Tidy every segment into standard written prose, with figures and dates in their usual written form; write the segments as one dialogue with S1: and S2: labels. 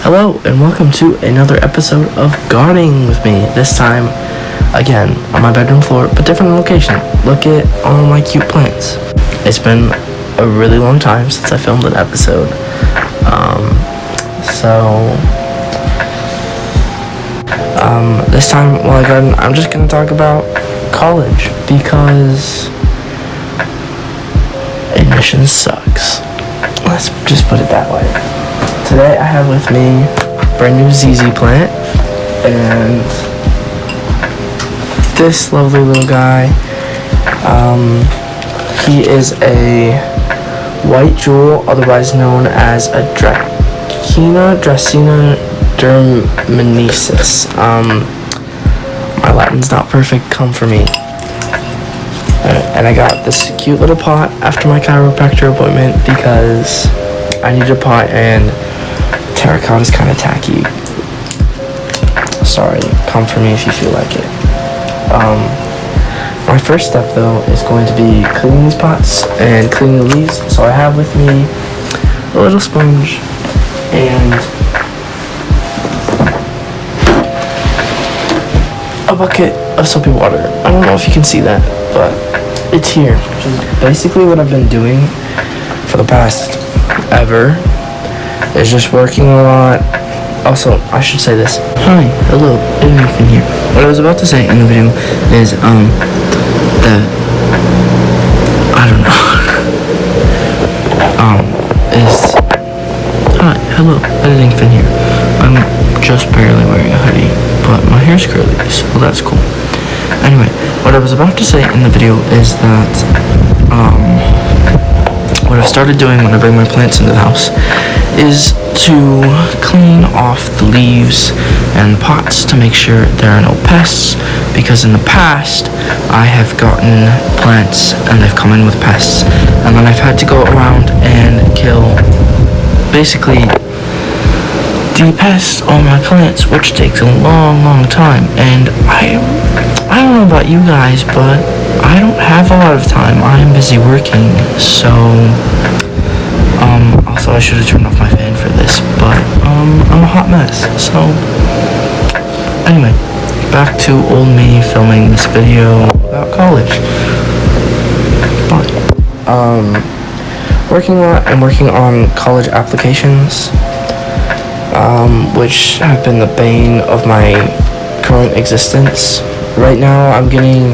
S1: Hello and welcome to another episode of Gardening with me. This time, again, on my bedroom floor, but different location. Look at all my cute plants. It's been a really long time since I filmed an episode. This time while I garden, I'm just gonna talk about college because admission sucks. Let's just put it that way. Today I have with me brand new ZZ plant and this lovely little guy. He is a white jewel, otherwise known as a Dracena derminesis. My Latin's not perfect, come for me. And I got this cute little pot after my chiropractor appointment because I needed a pot and terracotta is kind of tacky. Sorry, come for me if you feel like it. My first step though is going to be cleaning these pots and cleaning the leaves. So I have with me a little sponge and a bucket of soapy water. I don't know if you can see that, but it's here. Which is basically what I've been doing for the past ever. Is just working a lot. Also, I should say this. Hi, hello, it's Nathan here. What I was about to say in the video is, that, I don't know, hi, hello, editing Finn here. I'm just barely wearing a hoodie, but my hair's curly, so that's cool. Anyway, what I was about to say in the video is that, what I've started doing when I bring my plants into the house is to clean off the leaves and pots to make sure there are no pests, because in the past I have gotten plants and they've come in with pests and then I've had to go around and kill, basically de-pest all my plants, which takes a long time, and I don't know about you guys, but I don't have a lot of time. I am busy working, so also I should have turned off my fan for this, but I'm a hot mess. So anyway, back to old me filming this video about college. But working a lot and working on college applications, which have been the bane of my current existence. Right now I'm getting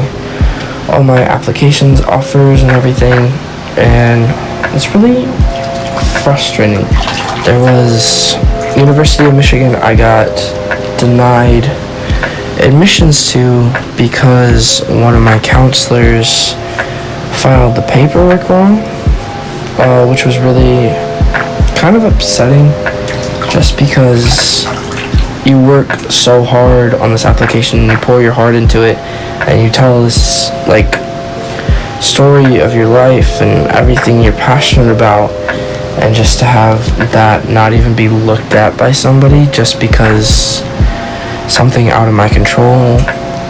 S1: all my applications, offers and everything, and it's really frustrating. There was University of Michigan I got denied admissions to because one of my counselors filed the paperwork wrong, which was really kind of upsetting, just because you work so hard on this application, you pour your heart into it, and you tell this like story of your life and everything you're passionate about, and just to have that not even be looked at by somebody just because something out of my control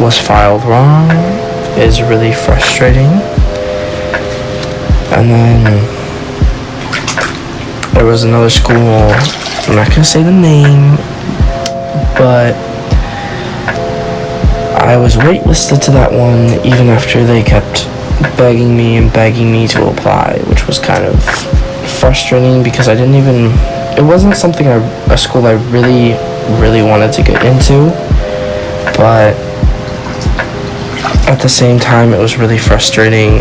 S1: was filed wrong is really frustrating. And then there was another school, I'm not gonna say the name, but I was waitlisted to that one even after they kept begging me to apply, which was kind of frustrating because I didn't even, it wasn't something a school I really wanted to get into, but at the same time it was really frustrating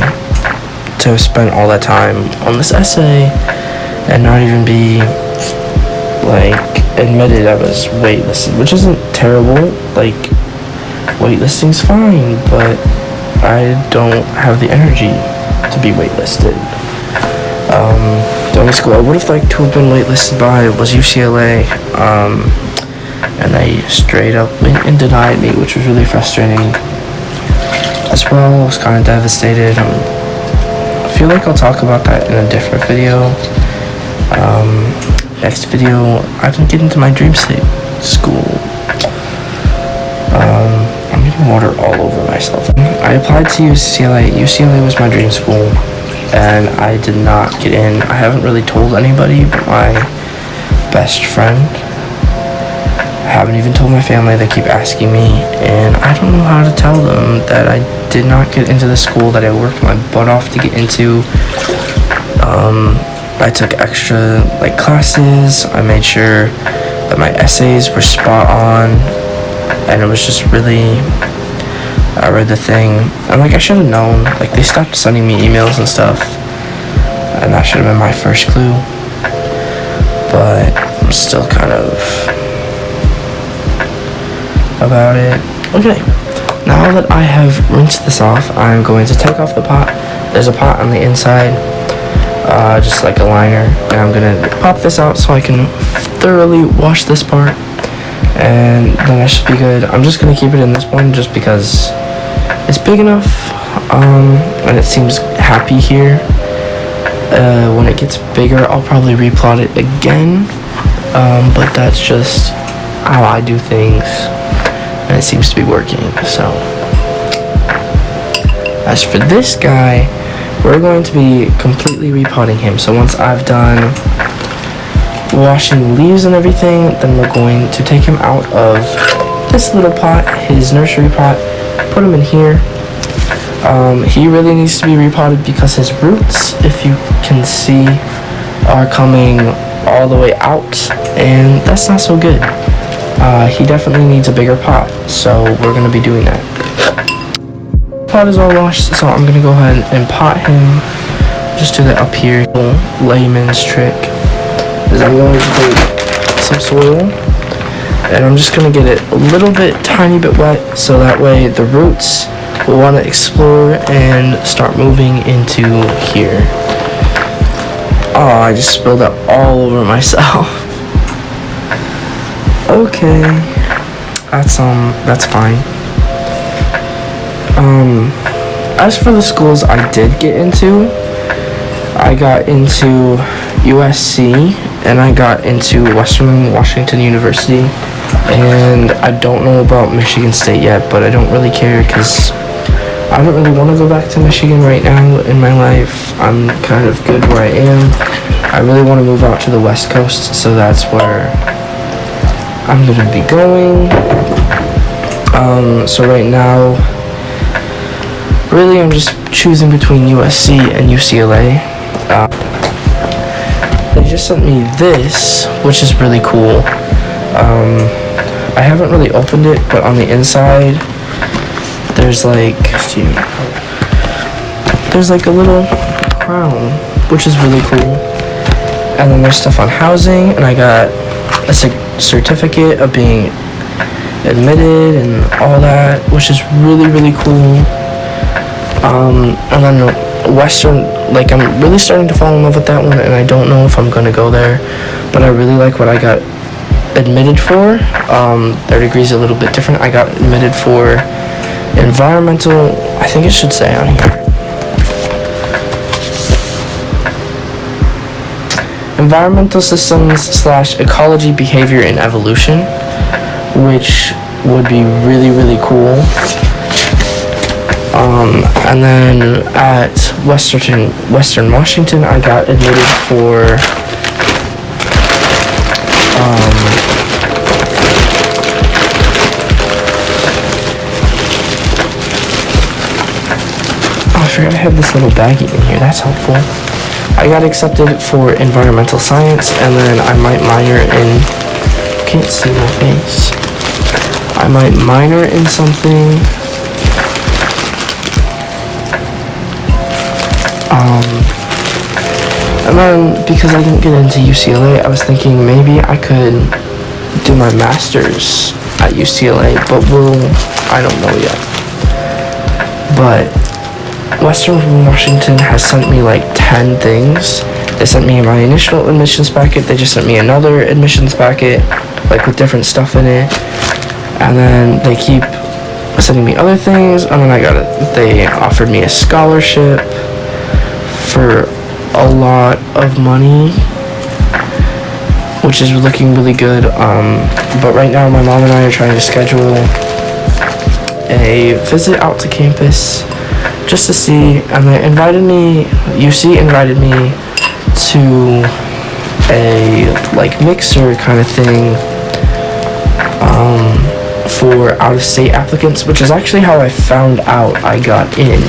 S1: to have spent all that time on this essay and not even be like admitted I was waitlisted, which isn't terrible. Like, waitlisting's fine, but I don't have the energy to be waitlisted. The only school I would have liked to have been waitlisted by was UCLA, and they straight up went and denied me, which was really frustrating as well. I was kind of devastated. I feel like I'll talk about that in a different video. Next video, I can get into my dream state school. I'm getting water all over myself. I applied to UCLA. UCLA was my dream school, and I did not get in. I haven't really told anybody but my best friend. I haven't even told my family. They keep asking me, and I don't know how to tell them that I did not get into the school that I worked my butt off to get into. I took extra classes. I made sure that my essays were spot on, and it was just really, I read the thing, and I should have known. They stopped sending me emails and stuff, and that should have been my first clue, but I'm still kind of about it. Okay, now that I have rinsed this off, I'm going to take off the pot. There's a pot on the inside, just like a liner, and I'm gonna pop this out so I can thoroughly wash this part, and then I should be good. I'm just gonna keep it in this one just because it's big enough, and it seems happy here. When it gets bigger, I'll probably replot it again, but that's just how I do things, and it seems to be working. So as for this guy, we're going to be completely repotting him. So once I've done washing the leaves and everything, then we're going to take him out of this little pot, his nursery pot, put him in here. He really needs to be repotted because his roots, if you can see, are coming all the way out, and that's not so good. He definitely needs a bigger pot, so we're going to be doing that. Pot is all washed, so I'm gonna go ahead and pot him. Just do that up here. Layman's trick is I'm going to take some soil, and I'm just gonna get it a little bit, tiny bit wet, so that way the roots will want to explore and start moving into here. Oh, I just spilled it all over myself. Okay, that's fine. As for the schools I did get into, I got into USC, and I got into Western Washington University, and I don't know about Michigan State yet, but I don't really care because I don't really want to go back to Michigan right now in my life. I'm kind of good where I am. I really want to move out to the West Coast, so that's where I'm going to be going. So right now, really, I'm just choosing between USC and UCLA. They just sent me this, which is really cool. I haven't really opened it, but on the inside, there's a little crown, which is really cool. And then there's stuff on housing, and I got a certificate of being admitted and all that, which is really cool. And then Western, I'm really starting to fall in love with that one, and I don't know if I'm gonna go there, but I really like what I got admitted for. Their degree's a little bit different. I got admitted for environmental, I think it should say on here, environmental systems / ecology, behavior, and evolution, which would be really cool. And then at Western Washington, I got admitted for forgot I have this little baggie in here. That's helpful. I got accepted for environmental science, and then I might minor in... Can't see my face. I might minor in something. And then, because I didn't get into UCLA, I was thinking maybe I could do my master's at UCLA, but I don't know yet. But Western Washington has sent me like 10 things. They sent me my initial admissions packet, they just sent me another admissions packet, like with different stuff in it, and then they keep sending me other things, and then they offered me a scholarship for a lot of money, which is looking really good. But right now my mom and I are trying to schedule a visit out to campus just to see, and they invited me, UC invited me to a like mixer kind of thing for out-of-state applicants, which is actually how I found out I got in.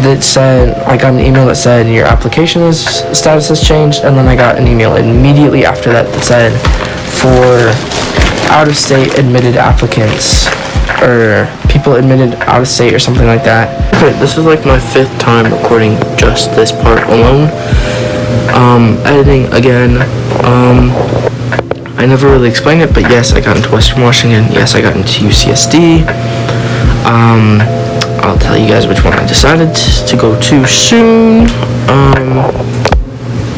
S1: That said, I got an email that said your application status has changed, and then I got an email immediately after that said for out-of-state admitted applicants, or people admitted out-of-state or something like that. Okay, this is like my 5th time recording just this part alone. Editing again. I never really explained it, but yes, I got into Western Washington. Yes, I got into UCSD. I'll tell you guys which one I decided to go to soon.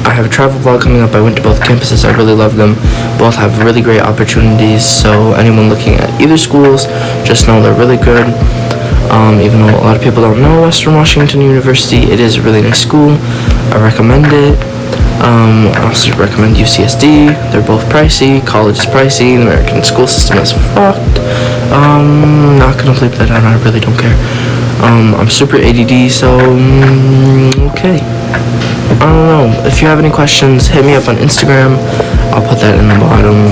S1: I have a travel vlog coming up. I went to both campuses. I really love them. Both have really great opportunities, so anyone looking at either schools, just know they're really good. Even though a lot of people don't know Western Washington University, it is a really nice school. I recommend it. I also recommend UCSD. They're both pricey. College is pricey. The American school system is fucked. Not gonna bleep that out. I really don't care. I'm super ADD, so okay. I don't know. If you have any questions, hit me up on Instagram. I'll put that in the bottom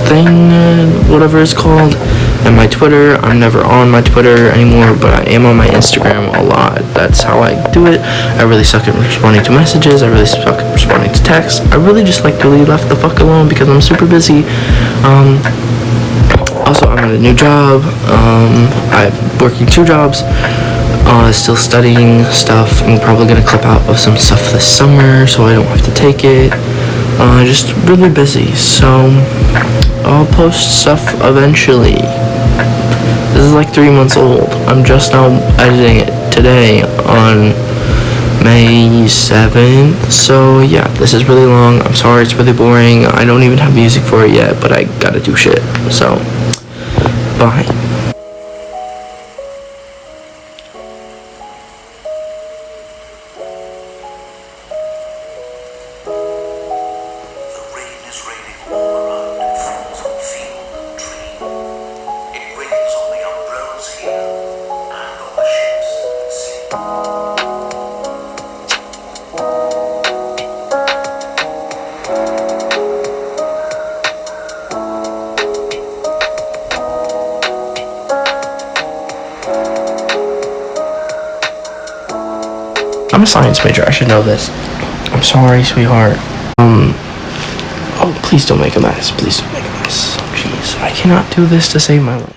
S1: thing, whatever it's called. And my Twitter. I'm never on my Twitter anymore, but I am on my Instagram a lot. That's how I do it. I really suck at responding to messages. I really suck at responding to texts. I really just like to be left the fuck alone because I'm super busy. Also, I'm at a new job. I'm working 2 jobs. Still studying stuff. I'm probably gonna clip out of some stuff this summer so I don't have to take it. Just really busy. So I'll post stuff eventually. This is like 3 months old. I'm just now editing it today on May 7th. So yeah, this is really long. I'm sorry, it's really boring. I don't even have music for it yet, but I gotta do shit. So, bye. I'm a science major, I should know this. I'm sorry, sweetheart. Oh, please don't make a mess. Please don't make a mess. Jeez, I cannot do this to save my life.